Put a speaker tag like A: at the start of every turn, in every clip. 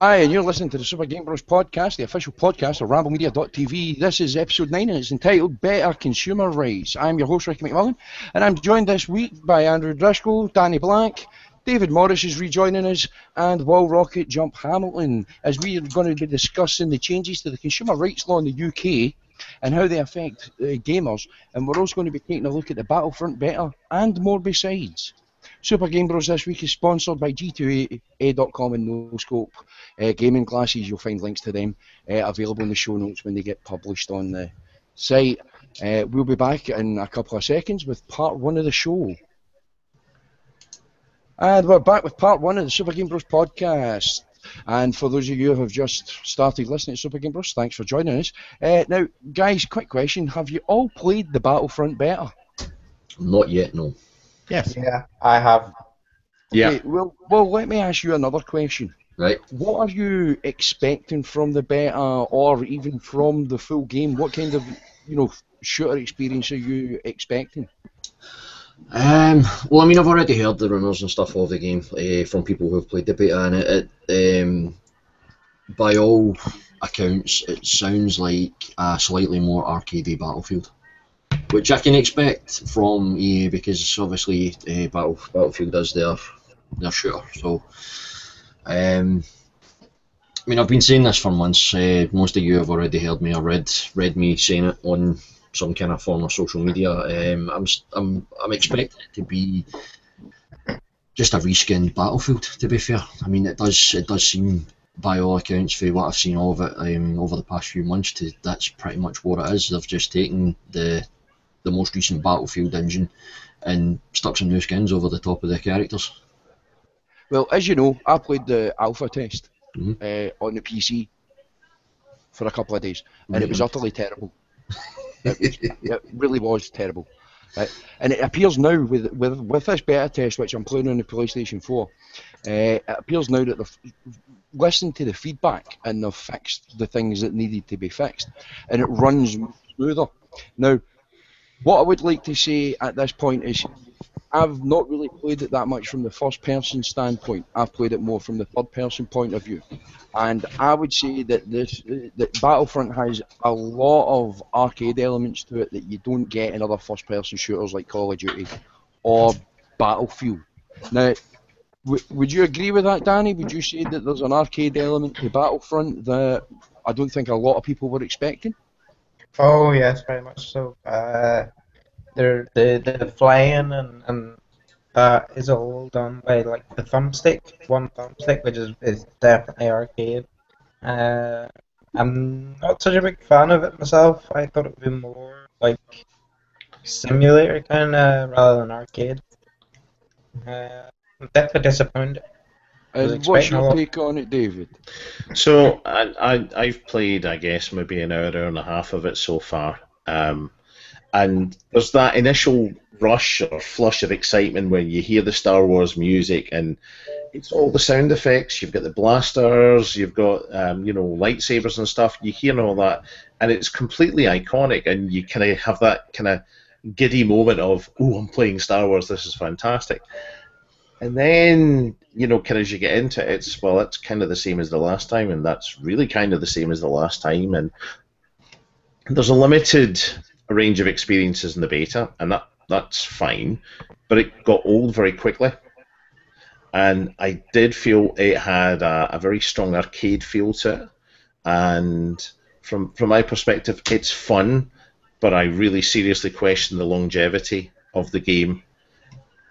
A: Hi, and you're listening to the Super Game Bros podcast, the official podcast of RambleMedia.tv. This is episode 9 and it's entitled Better Consumer Rights. I'm your host, Ricky McMillan, and I'm joined this week by Andrew Driscoll, Danny Black, David Morris is rejoining us, and Will Rocket Jump Hamilton, as we are going to be discussing the changes to the consumer rights law in the UK and how they affect gamers. And we're also going to be taking a look at the Battlefront beta and more besides. Super Game Bros this week is sponsored by G2A.com and NoScope gaming glasses. You'll find links to them available in the show notes when they get published on the site. We'll be back in a couple of seconds with part 1 of the show. And we're back with part 1 of the Super Game Bros podcast. And for those of you who have just started listening to Super Game Bros, thanks for joining us. Now, guys, quick question. Have you all played the Battlefront beta?
B: Not yet, no.
C: Yes. Yeah, I have.
B: Yeah.
A: Okay, well, let me ask you another question.
B: Right.
A: What are you expecting from the beta, or even from the full game? What kind of, shooter experience are you expecting?
B: Well, I mean, I've already heard the rumours and stuff of the game from people who have played the beta, and it by all accounts, it sounds like a slightly more arcadey Battlefield, which I can expect from EA because obviously Battlefield is their shooter. So, I mean, I've been saying this for months. Most of you have already heard me or read me saying it on some kind of form of social media. I'm expecting it to be just a reskinned Battlefield. To be fair, I mean, it does seem, by all accounts, for what I've seen of it over the past few months, that's pretty much what it is. They've just taken the most recent Battlefield engine and stuck some new skins over the top of the characters.
A: Well, as you know, I played the alpha test
B: Mm-hmm.
A: On the PC for a couple of days, and it was utterly terrible. It really was terrible. Right? And it appears now with this beta test, which I'm playing on the PlayStation 4, it appears now that they've listened to the feedback and they've fixed the things that needed to be fixed, and it runs smoother. Now, what I would like to say at this point is I've not really played it that much from the first-person standpoint. I've played it more from the third-person point of view. And I would say that that Battlefront has a lot of arcade elements to it that you don't get in other first-person shooters like Call of Duty or Battlefield. Now, would you agree with that, Danny? Would you say that there's an arcade element to Battlefront that I don't think a lot of people were expecting?
C: Oh yes, very much so. The flying and that is all done by like the thumbstick, one thumbstick, which is definitely arcade. I'm not such a big fan of it myself. I thought it would be more like simulator kind of rather than arcade. I'm definitely disappointed.
A: What's your take on it, David?
D: So I've played, I guess, maybe an hour and a half of it so far, and there's that initial rush or flush of excitement when you hear the Star Wars music, and it's all the sound effects. You've got the blasters, you've got lightsabers and stuff. You hear all that, and it's completely iconic, and you kind of have that kind of giddy moment of, oh, I'm playing Star Wars. This is fantastic. And then, kind of as you get into it, it's kind of the same as the last time, and that's really kind of the same as the last time. And there's a limited range of experiences in the beta, and that's fine, but it got old very quickly. And I did feel it had a very strong arcade feel to it. And from my perspective, it's fun, but I really seriously question the longevity of the game.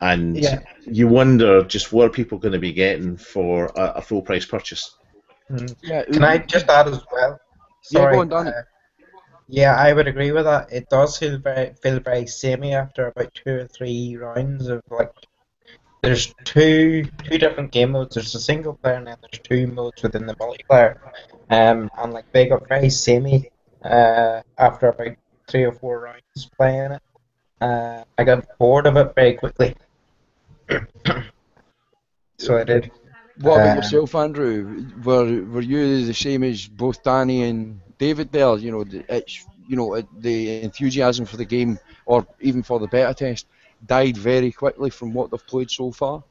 D: And you wonder just what are people going to be getting for a full price purchase.
C: Yeah, can I just add as well? Sorry,
A: go on, Danny.
C: Yeah, I would agree with that. It does feel very samey after about 2 or 3 rounds of like. There's two different game modes. There's a single player and then there's 2 modes within the multiplayer. And like they got very samey after about 3 or 4 rounds playing it. I got bored of it very quickly. So I did.
A: What about yourself, Andrew? Were you the same as both Danny and David there? The enthusiasm for the game, or even for the beta test, died very quickly from what they've played so far?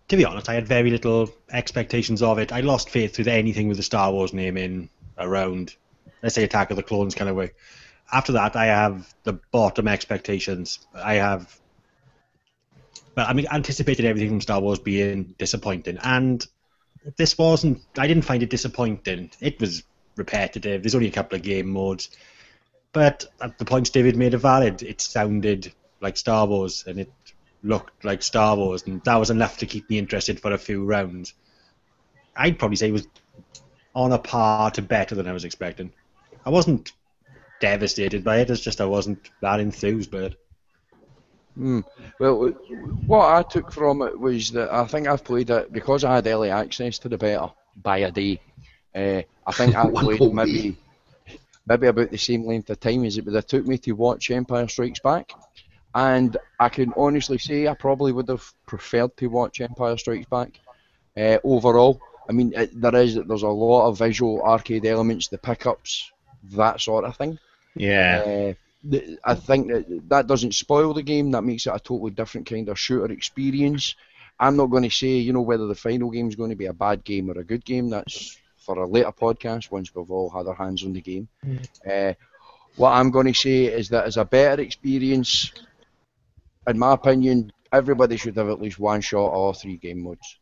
E: To be honest, I had very little expectations of it. I lost faith with anything with the Star Wars name in around, let's say, Attack of the Clones kind of way. After that, I have the bottom expectations. But I mean, anticipated everything from Star Wars being disappointing, and this wasn't. I didn't find it disappointing. It was repetitive. There's only a couple of game modes, but the points David made are valid. It sounded like Star Wars, and it looked like Star Wars, and that was enough to keep me interested for a few rounds. I'd probably say it was on a par to better than I was expecting. I wasn't devastated by it. It's just I wasn't that enthused by it.
A: Well, what I took from it was that I think I've played it because I had early access to the beta by a day. I think I played maybe about the same length of time as it would have took me to watch Empire Strikes Back. And I can honestly say I probably would have preferred to watch Empire Strikes Back overall. I mean, there's a lot of visual arcade elements, the pickups, that sort of thing.
D: Yeah.
A: I think that doesn't spoil the game. That makes it a totally different kind of shooter experience. I'm not going to say, whether the final game is going to be a bad game or a good game. That's for a later podcast once we've all had our hands on the game. What I'm going to say is that as a better experience, in my opinion, everybody should have at least one shot at all 3 game modes.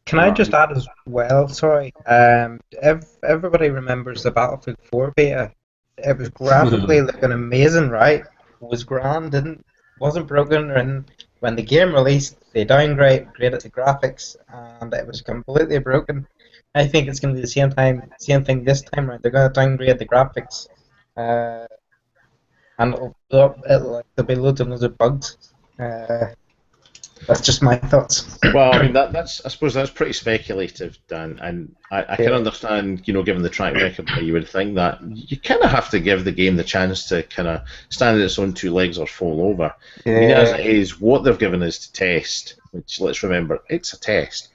C: Can I just add as well, sorry, everybody remembers the Battlefield 4 beta. It was graphically looking amazing, right? It was grand, wasn't broken, and when the game released, they downgraded the graphics, and it was completely broken. I think it's going to be the same thing this time around. They're going to downgrade the graphics, and there'll be loads of bugs. That's just my thoughts.
D: Well, I mean I suppose that's pretty speculative, Dan, and I can understand, given the track record, that you would think that you kind of have to give the game the chance to kind of stand on its own 2 legs or fall over.
C: Yeah.
D: I mean, as it is, what they've given us to test, which let's remember, it's a test,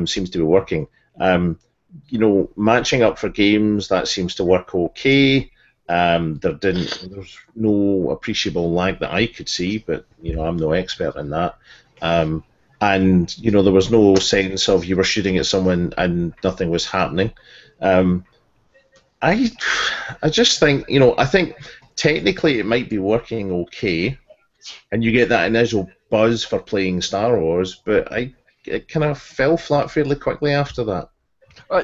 D: seems to be working. Matching up for games, that seems to work okay. There's no appreciable lag that I could see, but I'm no expert in that. And there was no sense of you were shooting at someone and nothing was happening. I just think I think technically it might be working okay, and you get that initial buzz for playing Star Wars, but it kind of fell flat fairly quickly after that.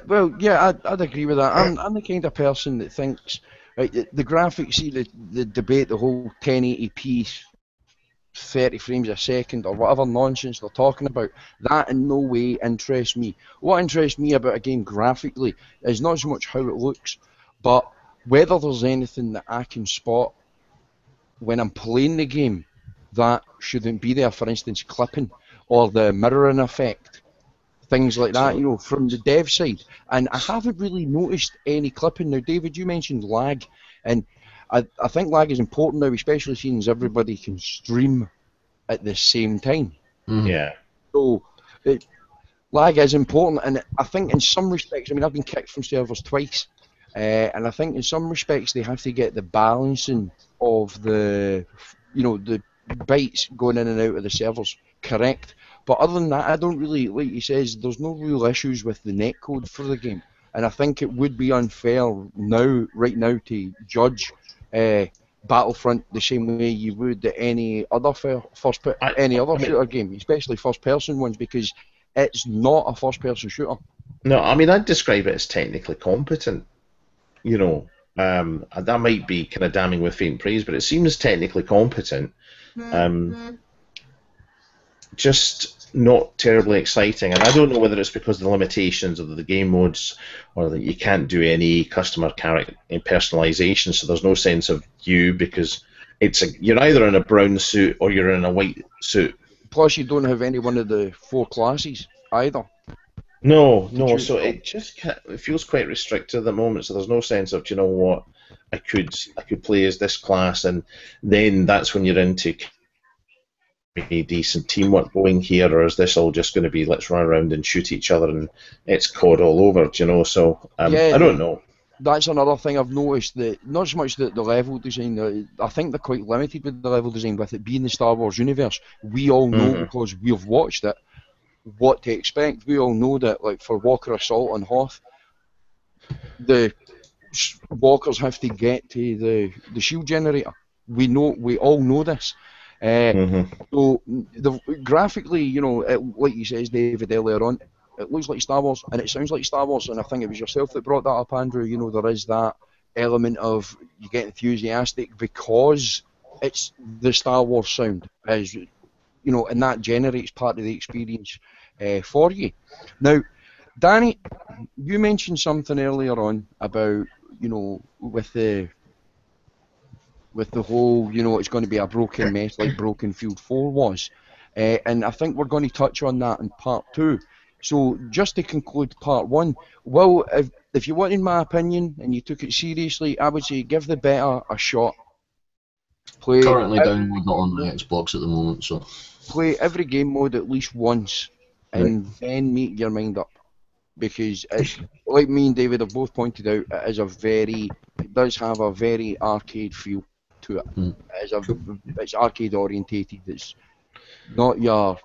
A: Well, yeah, I'd agree with that. I'm the kind of person that thinks the graphics, see the debate, the whole 1080p. 30 frames a second or whatever nonsense they're talking about, that in no way interests me. What interests me about a game graphically is not so much how it looks, but whether there's anything that I can spot when I'm playing the game that shouldn't be there. For instance, clipping or the mirroring effect, things like that, from the dev side. And I haven't really noticed any clipping. Now, David, you mentioned lag, and I think lag is important now, especially seeing as everybody can stream at the same time.
D: Yeah.
A: So lag is important, and I think in some respects, I've been kicked from servers twice, and I think in some respects they have to get the balancing of the bytes going in and out of the servers correct. But other than that, I don't really, like he says, there's no real issues with the netcode for the game, and I think it would be unfair right now to judge Battlefront the same way you would any other shooter game, especially first-person ones, because it's not a first-person shooter.
D: No, I'd describe it as technically competent. That might be kind of damning with faint praise, but it seems technically competent. Just not terribly exciting, and I don't know whether it's because of the limitations of the game modes, or that you can't do any customer character personalization, so there's no sense of you, because you're either in a brown suit or you're in a white suit.
A: Plus, you don't have any one of the 4 classes either.
D: No. So it feels quite restricted at the moment. So there's no sense of, what, I could play as this class, and then that's when you're into a decent teamwork going here, or is this all just going to be let's run around and shoot each other and it's COD all over? So I don't know.
A: That's another thing I've noticed, that not so much the level design. I think they're quite limited with the level design, with it being the Star Wars universe. We all know because we've watched it what to expect. We all know that, like for Walker Assault on Hoth, the walkers have to get to the shield generator. We all know this. So graphically, like you says, David, earlier on, it looks like Star Wars and it sounds like Star Wars. And I think it was yourself that brought that up, Andrew. There is that element of you get enthusiastic because it's the Star Wars sound, as and that generates part of the experience for you. Now, Danny, you mentioned something earlier on about with the whole it's going to be a broken mess like Broken Field 4 was, and I think we're going to touch on that in part 2. So just to conclude part 1, well, if you wanted my opinion and you took it seriously, I would say give the beta a shot.
B: Currently downloading it on the Xbox at the moment, so
A: play every game mode at least once, and then make your mind up, because it's, like me and David have both pointed out, it does have a very arcade feel to it. It's arcade orientated. It's not your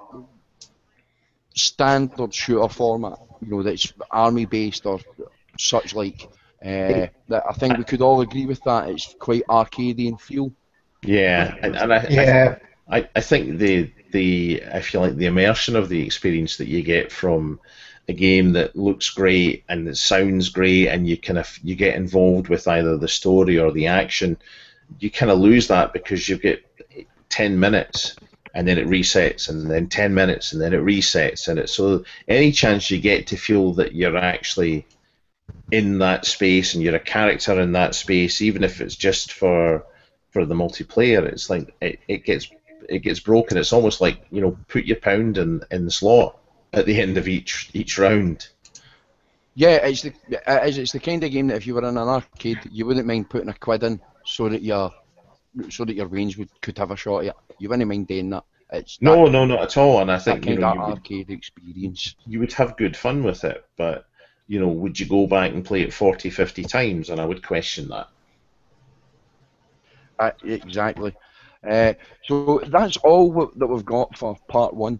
A: standard shooter format, that's army based or such like. That I think we could all agree with that. It's quite arcadey in feel.
D: Yeah, and I think the if you like, the immersion of the experience that you get from a game that looks great and it sounds great, and you get involved with either the story or the action, you kind of lose that because you get 10 minutes and then it resets, and then 10 minutes and then it resets, and so any chance you get to feel that you're actually in that space and you're a character in that space, even if it's just for the multiplayer, it's like it gets broken. It's almost like put your pound in the slot at the end of each round.
A: Yeah, it's the kind of game that if you were in an arcade, you wouldn't mind putting a quid in so that your range could have a shot at it. You wouldn't mind doing that.
D: No, not at all. And I think
A: that kind of arcade experience.
D: You would have good fun with it, but would you go back and play it 40, 50 times? And I would question that.
A: Exactly. So that's all that we've got for part 1.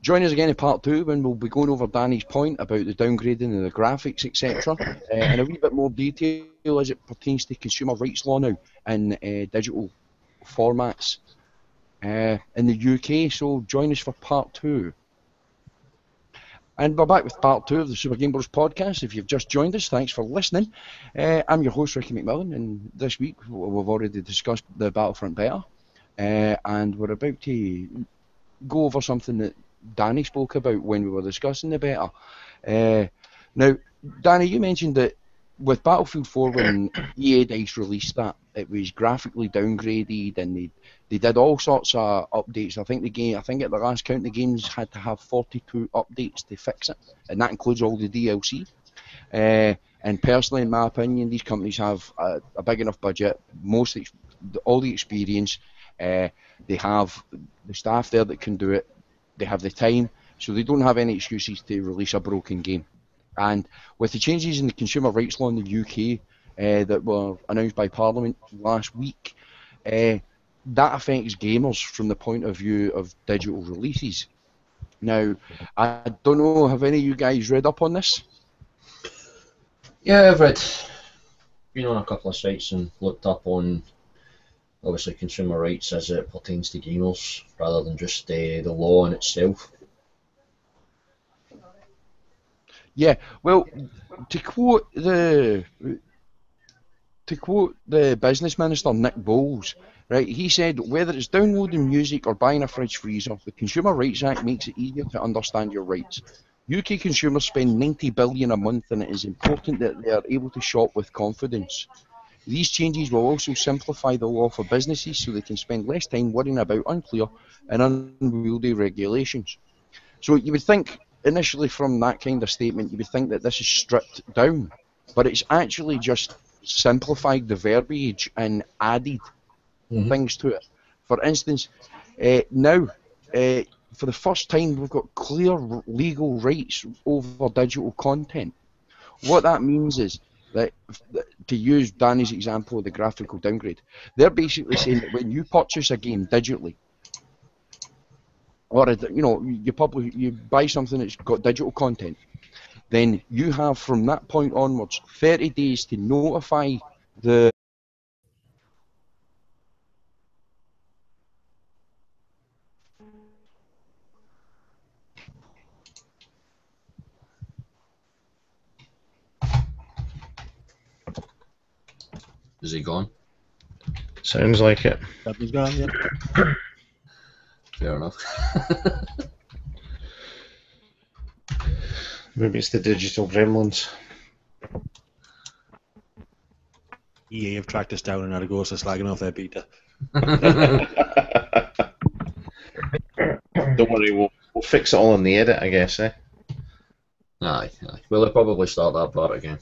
A: Join us again in part 2 when we'll be going over Danny's point about the downgrading and the graphics, etc. And a wee bit more detail as it pertains to consumer rights law now in digital formats in the UK. So join us for part 2. And we're back with part 2 of the Super Game Bros podcast. If you've just joined us, thanks for listening. I'm your host, Ricky McMillan, and this week we've already discussed the Battlefront beta, and we're about to go over something that Danny spoke about when we were discussing the beta. Now, Danny, you mentioned that with Battlefield 4, when EA Dice released that, it was graphically downgraded, and they did all sorts of updates. I think at the last count, the games had to have 42 updates to fix it, and that includes all the DLC. And personally, in my opinion, these companies have a big enough budget, all the experience. They have the staff there that can do it. They have the time, so they don't have any excuses to release a broken game. And with the changes in the consumer rights law in the UK that were announced by Parliament last week, that affects gamers from the point of view of digital releases. Now, I don't know, have any of you guys read up on this?
B: Yeah, I've been on a couple of sites and looked up on, obviously, consumer rights as it pertains to gamers, rather than just the law in itself.
A: Yeah, well, to quote the business minister, Nick Bowles, right, he said, whether it's downloading music or buying a fridge freezer, the Consumer Rights Act makes it easier to understand your rights. UK consumers spend 90 billion a month, and it is important that they are able to shop with confidence. These changes will also simplify the law for businesses so they can spend less time worrying about unclear and unwieldy regulations. So you would think, initially from that kind of statement, you would think that this is stripped down, but it's actually just simplified the verbiage and added things to it. For instance, now, for the first time, we've got clear legal rights over digital content. What that means is that, to use Danny's example of the graphical downgrade, they're basically saying that when you purchase a game digitally, or you buy something that's got digital content, then you have from that point onwards 30 days to notify the
B: Is he gone?
D: Sounds like it.
E: That was gone, yep.
B: Fair enough.
D: Maybe it's the digital gremlins.
E: EA have tracked us down and had a go, so slagging off their beta.
D: Don't worry, we'll fix it all in the edit, I guess, eh?
B: Aye. Well, they'll probably start that part again.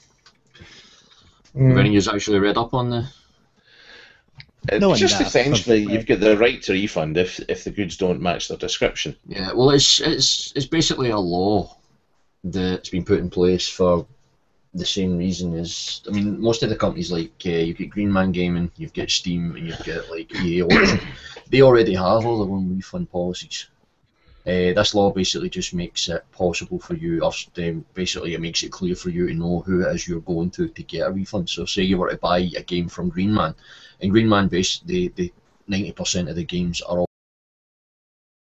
B: Have
C: Mm.
B: any of you actually read up on the...
D: It's
E: No one
D: just
E: does.
D: essentially you've got the right to refund if the goods don't match their description.
B: Yeah, well, it's basically a law that's been put in place for the same reason as... I mean, most of the companies, like, you've got Green Man Gaming, you've got Steam, and you've got, like, EA Auction. They already have all their own refund policies. This law basically just makes it possible for you, or basically it makes it clear for you to know who it is you're going to get a refund. So say you were to buy a game from Green Man, and Green Man, the 90% of the games are all